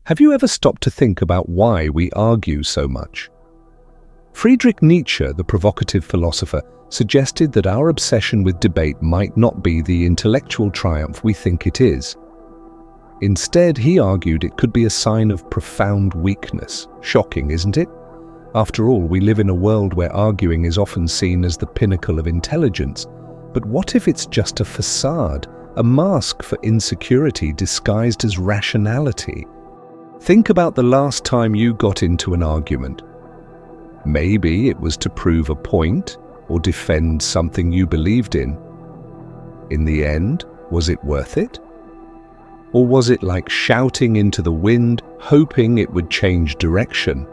Have you ever stopped to think about why we argue so much? Friedrich Nietzsche, the provocative philosopher, suggested that our obsession with debate might not be the intellectual triumph we think it is. Instead, he argued it could be a sign of profound weakness. Shocking, isn't it? After all, we live in a world where arguing is often seen as the pinnacle of intelligence. But what if it's just a facade, a mask for insecurity disguised as rationality? Think about the last time you got into an argument. Maybe it was to prove a point or defend something you believed in. In the end, was it worth it? Or was it like shouting into the wind, hoping it would change direction?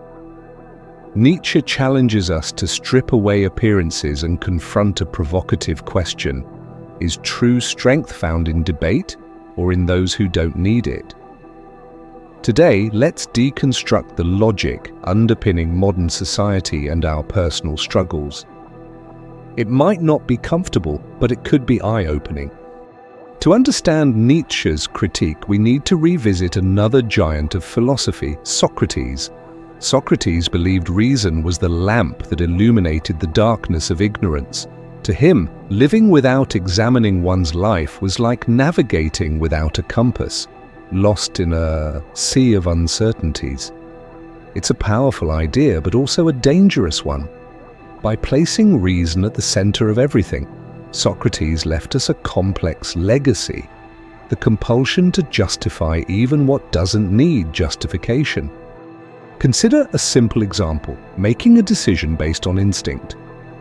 Nietzsche challenges us to strip away appearances and confront a provocative question. Is true strength found in debate or in those who don't need it? Today, let's deconstruct the logic underpinning modern society and our personal struggles. It might not be comfortable, but it could be eye-opening. To understand Nietzsche's critique, we need to revisit another giant of philosophy, Socrates. Socrates believed reason was the lamp that illuminated the darkness of ignorance. To him, living without examining one's life was like navigating without a compass, lost in a sea of uncertainties. It's a powerful idea, but also a dangerous one. By placing reason at the center of everything, Socrates left us a complex legacy, the compulsion to justify even what doesn't need justification. Consider a simple example, making a decision based on instinct.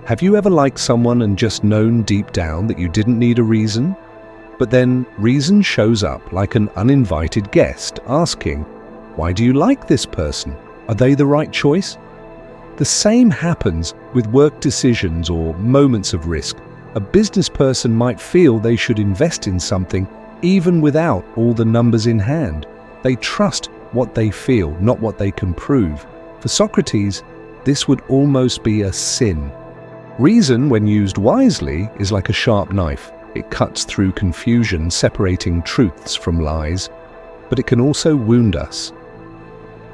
Have you ever liked someone and just known deep down that you didn't need a reason? But then reason shows up like an uninvited guest asking, "Why do you like this person? Are they the right choice?" The same happens with work decisions or moments of risk. A business person might feel they should invest in something even without all the numbers in hand. They trust what they feel, not what they can prove. For Socrates, this would almost be a sin. Reason, when used wisely, is like a sharp knife. It cuts through confusion, separating truths from lies, but it can also wound us.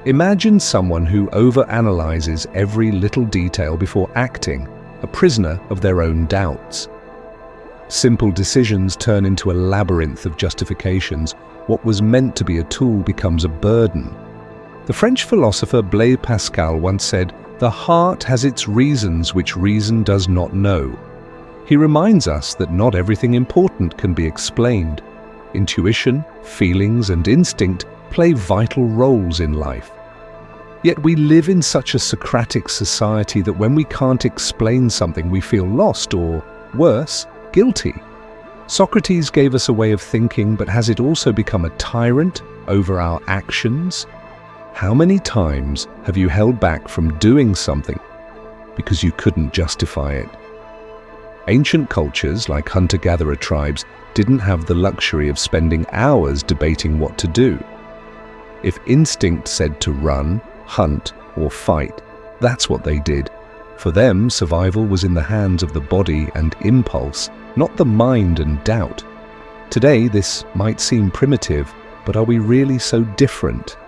Imagine someone who overanalyzes every little detail before acting, a prisoner of their own doubts. Simple decisions turn into a labyrinth of justifications. What was meant to be a tool becomes a burden. The French philosopher Blaise Pascal once said, "The heart has its reasons which reason does not know." He reminds us that not everything important can be explained. Intuition, feelings, and instinct play vital roles in life. Yet we live in such a Socratic society that when we can't explain something, we feel lost or, worse, guilty. Socrates gave us a way of thinking, but has it also become a tyrant over our actions? How many times have you held back from doing something because you couldn't justify it? Ancient cultures, like hunter-gatherer tribes, didn't have the luxury of spending hours debating what to do. If instinct said to run, hunt, or fight, that's what they did. For them, survival was in the hands of the body and impulse, not the mind and doubt. Today, this might seem primitive, but are we really so different?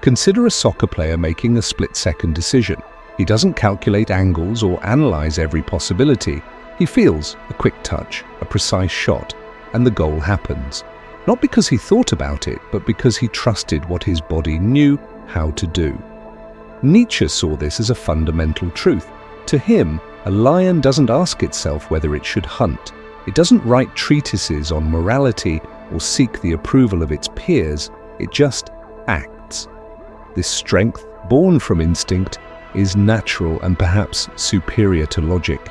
Consider a soccer player making a split-second decision. He doesn't calculate angles or analyze every possibility. He feels a quick touch, a precise shot, and the goal happens. Not because he thought about it, but because he trusted what his body knew how to do. Nietzsche saw this as a fundamental truth. To him, a lion doesn't ask itself whether it should hunt. It doesn't write treatises on morality or seek the approval of its peers. It just acts. This strength, born from instinct, is natural and perhaps superior to logic.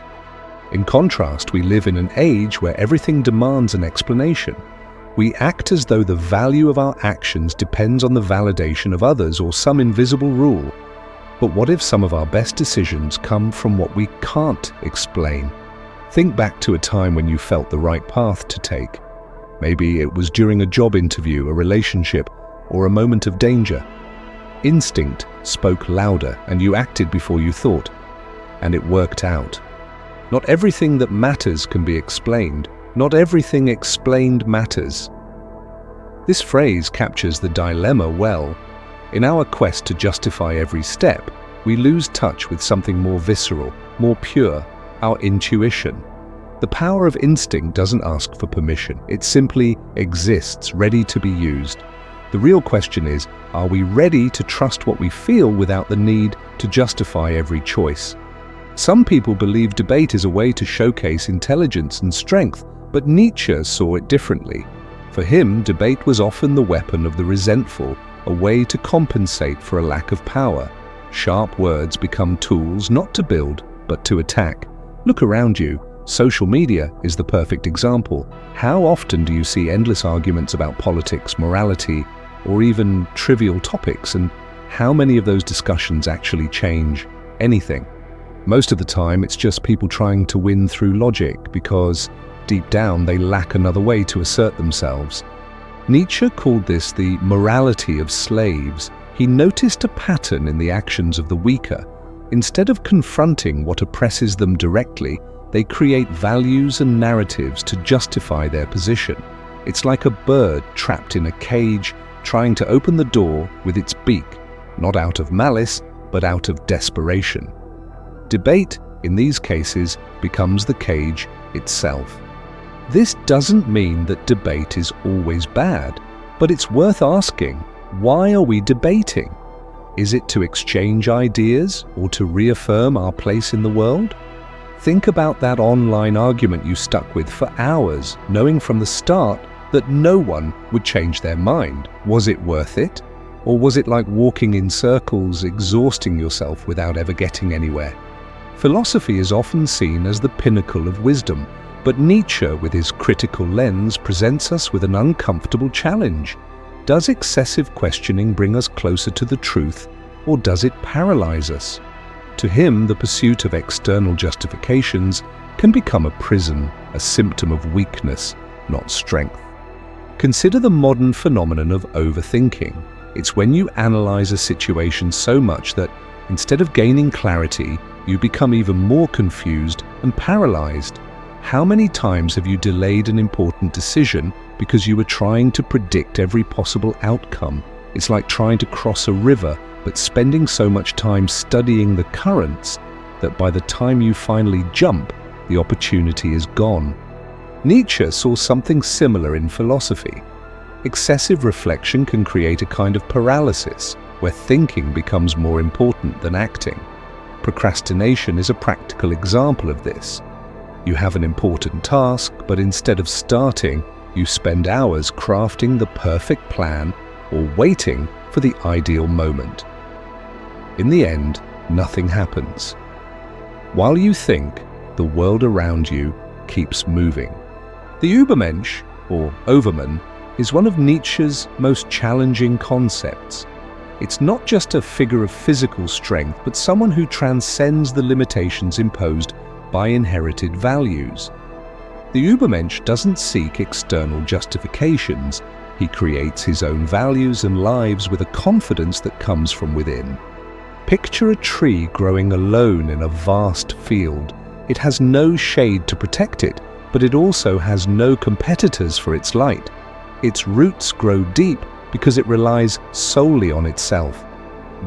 In contrast, we live in an age where everything demands an explanation. We act as though the value of our actions depends on the validation of others or some invisible rule. But what if some of our best decisions come from what we can't explain? Think back to a time when you felt the right path to take. Maybe it was during a job interview, a relationship, or a moment of danger. Instinct spoke louder and you acted before you thought, and it worked out. Not everything that matters can be explained. Not everything explained matters. This phrase captures the dilemma well. In our quest to justify every step, we lose touch with something more visceral, more pure, our intuition. The power of instinct doesn't ask for permission. It simply exists, ready to be used. The real question is, are we ready to trust what we feel without the need to justify every choice? Some people believe debate is a way to showcase intelligence and strength, but Nietzsche saw it differently. For him, debate was often the weapon of the resentful, a way to compensate for a lack of power. Sharp words become tools not to build, but to attack. Look around you. Social media is the perfect example. How often do you see endless arguments about politics, morality, or even trivial topics, and how many of those discussions actually change anything? Most of the time, it's just people trying to win through logic because deep down they lack another way to assert themselves. Nietzsche called this the morality of slaves. He noticed a pattern in the actions of the weaker. Instead of confronting what oppresses them directly, they create values and narratives to justify their position. It's like a bird trapped in a cage, trying to open the door with its beak, not out of malice, but out of desperation. Debate, in these cases, becomes the cage itself. This doesn't mean that debate is always bad, but it's worth asking, why are we debating? Is it to exchange ideas or to reaffirm our place in the world? Think about that online argument you stuck with for hours, knowing from the start that no one would change their mind. Was it worth it? Or was it like walking in circles, exhausting yourself without ever getting anywhere? Philosophy is often seen as the pinnacle of wisdom, but Nietzsche, with his critical lens, presents us with an uncomfortable challenge. Does excessive questioning bring us closer to the truth, or does it paralyze us? To him, the pursuit of external justifications can become a prison, a symptom of weakness, not strength. Consider the modern phenomenon of overthinking. It's when you analyze a situation so much that, instead of gaining clarity, you become even more confused and paralyzed. How many times have you delayed an important decision because you were trying to predict every possible outcome? It's like trying to cross a river, but spending so much time studying the currents that by the time you finally jump, the opportunity is gone. Nietzsche saw something similar in philosophy. Excessive reflection can create a kind of paralysis, where thinking becomes more important than acting. Procrastination is a practical example of this. You have an important task, but instead of starting, you spend hours crafting the perfect plan or waiting for the ideal moment. In the end, nothing happens. While you think, the world around you keeps moving. The Ubermensch, or Overman, is one of Nietzsche's most challenging concepts. It's not just a figure of physical strength, but someone who transcends the limitations imposed by inherited values. The Ubermensch doesn't seek external justifications. He creates his own values and lives with a confidence that comes from within. Picture a tree growing alone in a vast field. It has no shade to protect it, but it also has no competitors for its light. Its roots grow deep because it relies solely on itself.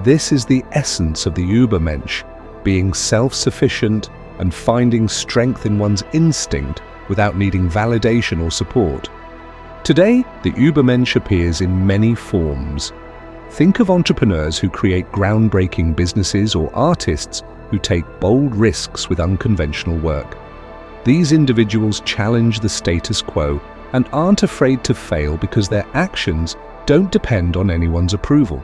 This is the essence of the Ubermensch, being self-sufficient and finding strength in one's instinct without needing validation or support. Today, the Ubermensch appears in many forms. Think of entrepreneurs who create groundbreaking businesses or artists who take bold risks with unconventional work. These individuals challenge the status quo and aren't afraid to fail because their actions don't depend on anyone's approval.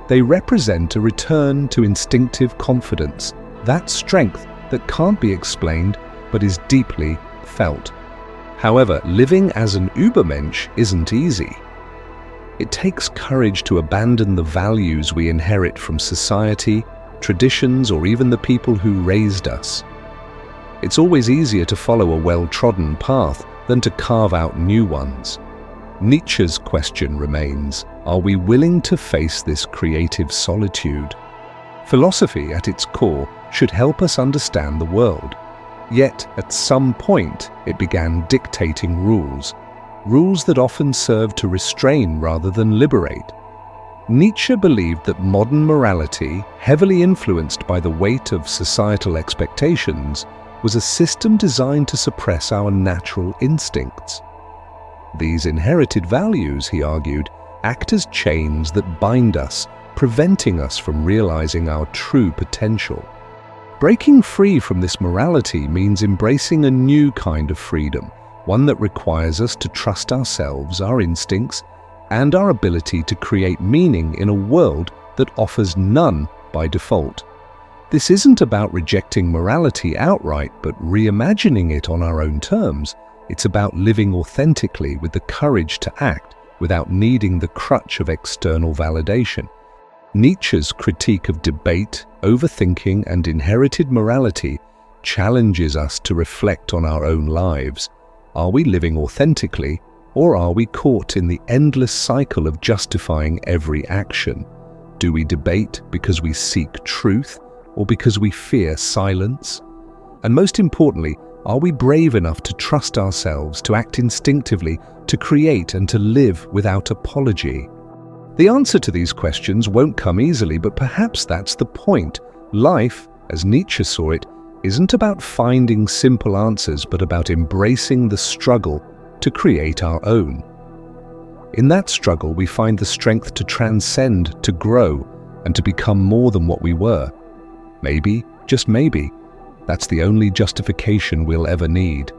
They represent a return to instinctive confidence, that strength that can't be explained but is deeply felt. However, living as an Ubermensch isn't easy. It takes courage to abandon the values we inherit from society, traditions, or even the people who raised us. It's always easier to follow a well-trodden path than to carve out new ones. Nietzsche's question remains, are we willing to face this creative solitude? Philosophy, at its core, should help us understand the world. Yet, at some point, it began dictating rules that often served to restrain rather than liberate. Nietzsche believed that modern morality, heavily influenced by the weight of societal expectations, was a system designed to suppress our natural instincts. These inherited values, he argued, act as chains that bind us, preventing us from realizing our true potential. Breaking free from this morality means embracing a new kind of freedom, one that requires us to trust ourselves, our instincts, and our ability to create meaning in a world that offers none by default. This isn't about rejecting morality outright, but reimagining it on our own terms. It's about living authentically with the courage to act without needing the crutch of external validation. Nietzsche's critique of debate, overthinking, and inherited morality challenges us to reflect on our own lives. Are we living authentically, or are we caught in the endless cycle of justifying every action? Do we debate because we seek truth, or because we fear silence? And most importantly, are we brave enough to trust ourselves, to act instinctively, to create and to live without apology? The answer to these questions won't come easily, but perhaps that's the point. Life, as Nietzsche saw it, isn't about finding simple answers, but about embracing the struggle to create our own. In that struggle, we find the strength to transcend, to grow, and to become more than what we were. Maybe, just maybe, that's the only justification we'll ever need.